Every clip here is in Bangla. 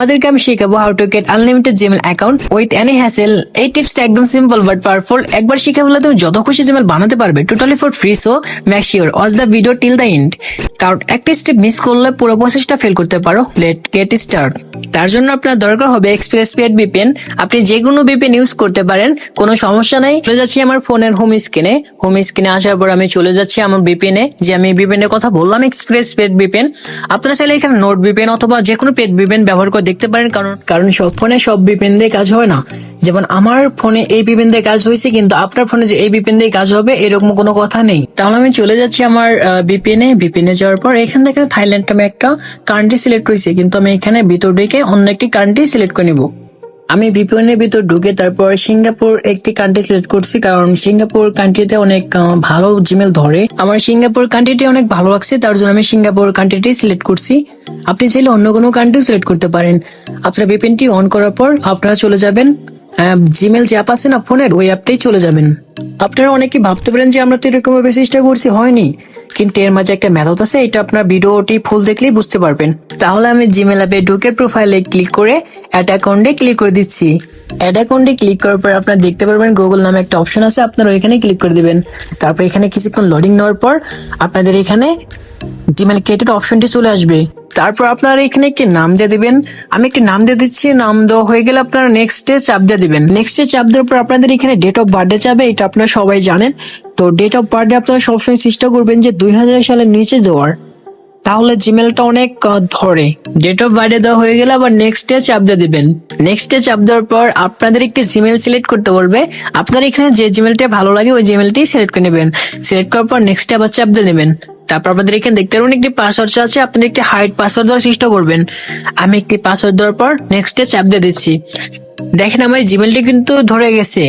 আমাদেরকে আমি শেখাবো how to get unlimited Gmail account with any hassle. এই টিপসটা একদম সিম্পল বাট পাওয়ারফুল। একবার শিখে ফেললে তুমি যত খুশি জিমেল বানাতে পারবে, totally for free. So make sure watch the video till the end, কারণ একটা স্টেপ মিস করলে পুরো প্রসেসটা ফেল করতে পারো। Late get start. তার জন্য আপনার দরকার হবে এক্সপ্রেসপিএড ভিপিএন। আপনি যে কোনো ভিপিএন ইউজ করতে পারেন, কোনো সমস্যা নাই। চলে যাচ্ছি আমার ফোনের হোম স্ক্রিনে। হোম স্ক্রিনে আসার পর আমি চলে যাচ্ছি আমার ভিপিএনে, যে আমি ভিপিএন এর কথা বললাম, এক্সপ্রেসপিএড ভিপিএন। আপনারা চাইলে এখানে নোট ভিপিএন অথবা যে কোনো পেড ভিপিএন ব্যবহার করে দেখতে পারেন, কারণ সব ফোনে সব ভিপিএন দিয়ে কাজ হয় না। যেমন আমার ফোনে এই ভিপিএন দিয়ে কাজ হয়েছে, কিন্তু আপনার ফোনে যে এই ভিপিএন দিয়ে কাজ হবে এরকম কোনো কথা নেই। তাহলে আমি চলে যাচ্ছি আমার ভিপিএনে যাওয়ার পর এখান থেকে থাইল্যান্ড আমি একটা কান্ট্রি সিলেক্ট হয়েছে, কিন্তু আমি এখানে ভিতর ঢুকে অন্য একটি কান্ট্রি সিলেক্ট করে নিব। আমি ভিপিএন এর ভিতর ঢুকে তারপর সিঙ্গাপুর একটি কান্ট্রি সিলেক্ট করছি, কারণ সিঙ্গাপুর কান্ট্রিতে অনেক ভালো জিমেল ধরে। আমার সিঙ্গাপুর কান্ট্রিটি অনেক ভালো লাগছে, তার জন্য আমি সিঙ্গাপুর কান্ট্রিটি সিলেক্ট করছি। আপনি চাইলে অন্য কোনো কান্ট্রি সিলেক্ট করতে পারেন। আপনার ভিপিএনটি অন করার পর আপনারা চলে যাবেন জিমেল যে অ্যাপ আছে না ফোনের, ওই অ্যাপটাই চলে যাবেন। আপনারা অনেকে ভাবতে পারেন যে আমরা তো এরকম ভাবে চেষ্টা করছি, হয়নি, কিন্তু এর মাঝে একটা মেথড আছে, এটা আপনার ভিডিওটি ফুল দেখলেই বুঝতে পারবেন। তাহলে আমি জিমেল অ্যাপে ঢুকে প্রোফাইলে ক্লিক করে অ্যাড অ্যাকাউন্টে ক্লিক করে দিচ্ছি। অ্যাড অ্যাকাউন্টে ক্লিক করার পর আপনারা দেখতে পারবেন গুগল নামে একটা অপশন আছে, আপনারা ওইখানে ক্লিক করে দিবেন। তারপর এখানে কিছুক্ষণ লোডিং নেওয়ার পর আপনাদের এখানে জিমেল ক্রিয়েটেড অপশনটি চলে আসবে। তারপর আপনারা এখানে একটি নাম দিয়ে দিবেন। আমি একটি নাম দিয়ে দিচ্ছি। নাম দেওয়া হয়ে গেলে আপনারা নেক্সটে চাপ দিয়ে দিবেন। নেক্সটে চাপ দেওয়ার পর আপনাদের এখানে ডেট অফ বার্থডে চাবে, এটা আপনারা সবাই জানেন। তো ডেট অফ বার্থডে আপনারা সবসময় চেষ্টা করবেন যে 2000 সালের নিচে দেওয়ার, তাহলে জিমেলটা অনেক ধরে। ডেট অফ বার্থডে দেওয়া হয়ে গেলে আবার নেক্সটে চাপ দিয়ে দিবেন। নেক্সটে চাপ দেওয়ার পর আপনাদের একটি জিমেল সিলেক্ট করতে বলবে। আপনার এখানে যে জিমেলটা ভালো লাগে ওই জিমেলটি সিলেক্ট করে নেবেন। সিলেক্ট করার পর নেক্সটে আবার চাপ দিয়ে নেবেন। তারপর আপনাদের এখানে দেখতে পারবেন একটি পাসওয়ার্ড আছে, আপনাদের একটি হাইড পাসওয়ার্ড দেওয়ার চেষ্টা করবেন। আমি একটি পাসওয়ার্ড দেওয়ার পর নেক্সটে চাপ দিয়ে দিচ্ছি। দেখেন আমার জিমেলটি কিন্তু ধরে গেছে।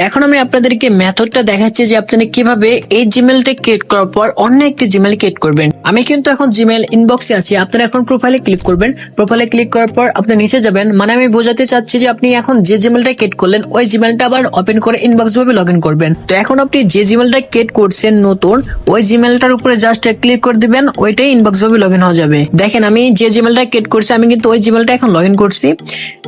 এখন আমি আপনাদেরকে মেথডটা দেখাচ্ছি যে আপনারা কিভাবে এই জিমেলটা ক্রিয়েট করার পর অন্য একটি জিমেল ক্রিয়েট করবেন। আমি কিন্তু এখন জিমেল ইনবক্সে আছি। আপনারা এখন প্রোফাইলে ক্লিক করবেন। প্রোফাইলে ক্লিক করার পর আপনি নিচে যাবেন। মানে আমি বোঝাতে চাচ্ছি যে আপনি এখন যে জিমেলটা ক্রিয়েট করলেন ওই জিমেলটা আবার ওপেন করে ইনবক্স ভাবে লগ ইন করবেন। তো এখন আপনি যে জিমেলটা ক্রিয়েট করছেন নতুন, ওই জিমেলটার উপরে জাস্ট ক্লিক করে দিবেন, ওইটাই ইনবক্স ভাবে লগ ইন হয়ে যাবে। দেখেন আমি যে জিমেলটা ক্রিয়েট করছি, আমি কিন্তু ওই জিমেলটা এখন লগ ইন করছি।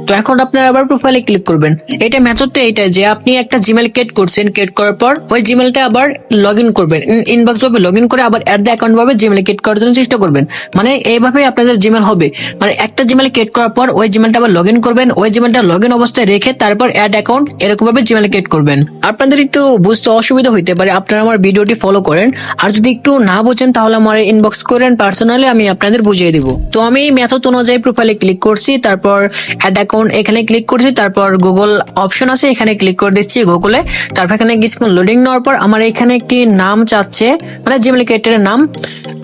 তো এখন আপনারা আবার প্রোফাইলে ক্লিক করবেন। এটা মেথডটা এইটা যে আপনি একটা জিমেল ক্রিয়েট করছেন, ক্রিয়েট করার পর ওই জিমেলটা আবার লগ ইন করবেন, ইনবক্স ভাবে লগ ইন করে আবার অ্যাড দ্য অ্যাকাউন্ট ভাবে জিমেল ক্রিয়েট করার জন্য চেষ্টা করবেন। মানে এইভাবে আপনাদের জিমেল হবে। মানে একটা জিমেল ক্রিয়েট করার পর ওই জিমেলটা আবার লগ ইন করবেন, ওই জিমেলটা লগ ইন অবস্থায় রেখে তারপর অ্যাড অ্যাকাউন্ট, এরকম ভাবে জিমেল ক্রিয়েট করবেন। আপনাদের একটু বুঝতে অসুবিধা হইতে পারে, আপনারা আমার ভিডিওটি ফলো করেন। আর যদি একটু না বোঝেন তাহলে আমার ইনবক্স করেন পার্সোনালি, আমি আপনাদের বুঝিয়ে দিব। তো আমি এই মেথড অনুযায়ী প্রোফাইলে ক্লিক করছি, তারপর অ্যাড অ্যাকাউন্ট এখানে ক্লিক করছি, তারপর গুগল অপশন আছে এখানে ক্লিক করে দিচ্ছি গুগলে। তারপর এখানে কিছুক্ষণ লোডিং নেওয়ার পর আমার এখানে একটি নাম চাচ্ছে, মানে জিমেল ক্রিয়েটরের নাম।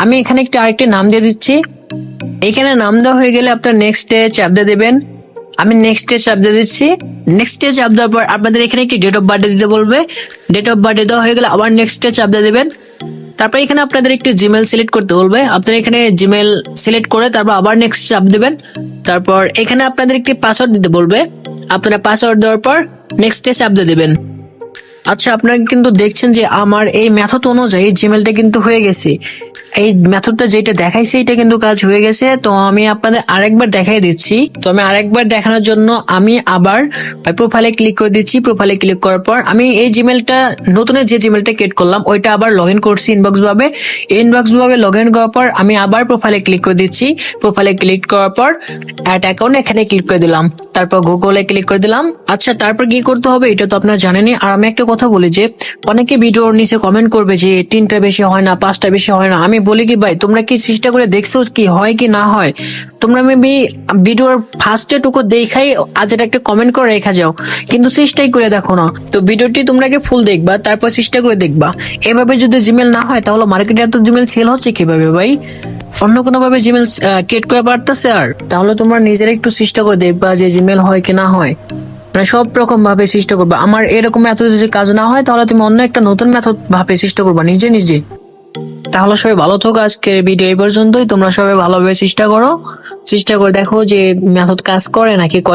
আমি এখানে একটি আরেকটি নাম দিয়ে দিচ্ছি। এখানে নাম দেওয়া হয়ে গেলে আপনার নেক্সটে চাপ দিয়ে দেবেন। আমি নেক্সটে চাপ দিয়ে দিচ্ছি। নেক্সটে চাপ দেওয়ার পর আপনাদের এখানে একটি ডেট অফ বার্থডে দিতে বলবে। ডেট অফ বার্থডে দেওয়া হয়ে গেলে আবার নেক্সটে চাপ দিয়ে দেবেন। তারপর এখানে আপনাদের একটি জিমেল সিলেক্ট করতে বলবে। আপনারা এখানে জিমেল সিলেক্ট করে তারপর আবার নেক্সট চাপ দিবেন। তারপর এখানে আপনাদের একটি পাসওয়ার্ড দিতে বলবে। আপনারা পাসওয়ার্ড দেওয়ার পর নেক্সটে চাপ দিয়ে দেবেন। আচ্ছা, আপনারা কিন্তু দেখছেন যে আমার এই মেথড অনুযায়ী জিমেলটা কিন্তু হয়ে গেছে। এই মেথডটা যেটা দেখাইছে এটা কিন্তু কাজ হয়ে গেছে। তো আমি আপনাদের আরেকবার দেখাই দিচ্ছি। তো আমি আরেকবার দেখানোর জন্য আমি আবার প্রোফাইলে ক্লিক করে দিচ্ছি। প্রোফাইলে ক্লিক করার পর আমি এই জিমেলটা নতুন যে জিমেলটা ক্রিয়েট করলাম ওইটা আবার লগ ইন করছি ইনবক্স ভাবে। ইনবক্স ভাবে লগ ইন করার পর আমি আবার প্রোফাইলে ক্লিক করে দিচ্ছি। প্রোফাইলে ক্লিক করার পর অ্যাড অ্যাকাউন্ট এখানে ক্লিক করে দিলাম। তারপর গুগলে ক্লিক করে দিলাম। আচ্ছা, তারপর কি করতে হবে এটা তো আপনারা জানেনই। আর আমি একটা কথা বলি যে অনেকে ভিডিওর নিচে কমেন্ট করবে যে 3টা বেশি হয় না, 5টা বেশি হয় না। আমি বলি কি ভাই, তোমরা কি চেষ্টা করে দেখছো কি হয় কি না হয়? তোমরা মেবি ভিডিওর ফার্স্টে টুকু দেখাই আজ একটা কমেন্ট করে রেখা যাও, কিন্তু চেষ্টাই করে দেখো না। তো ভিডিওটি তোমরা ফুল দেখবা, তারপর চেষ্টা করে দেখবা। এভাবে যদি জিমেল না হয় তাহলে মার্কেটে এত জিমেল সেল হচ্ছে কিভাবে ভাই? অন্য কোনো ভাবে জিমেল ক্রিয়েট করে পারতেছে? আর তাহলে তোমরা নিজেরা একটু চেষ্টা করে দেখবা যে জিমেল হয় কি না হয়। মানে সব রকম ভাবে চেষ্টা করবা। আমার এরকম মেথড যদি কাজ না হয় তাহলে তুমি অন্য একটা নতুন মেথড ভাবে চেষ্টা করবা নিজে নিজে। তাহলে সবাই ভালো থাকো। আজকের ভিডিও এই পর্যন্তই। তোমরা সবাই ভালোভাবে চেষ্টা করো, চেষ্টা করে দেখো যে মেথড কাজ করে নাকি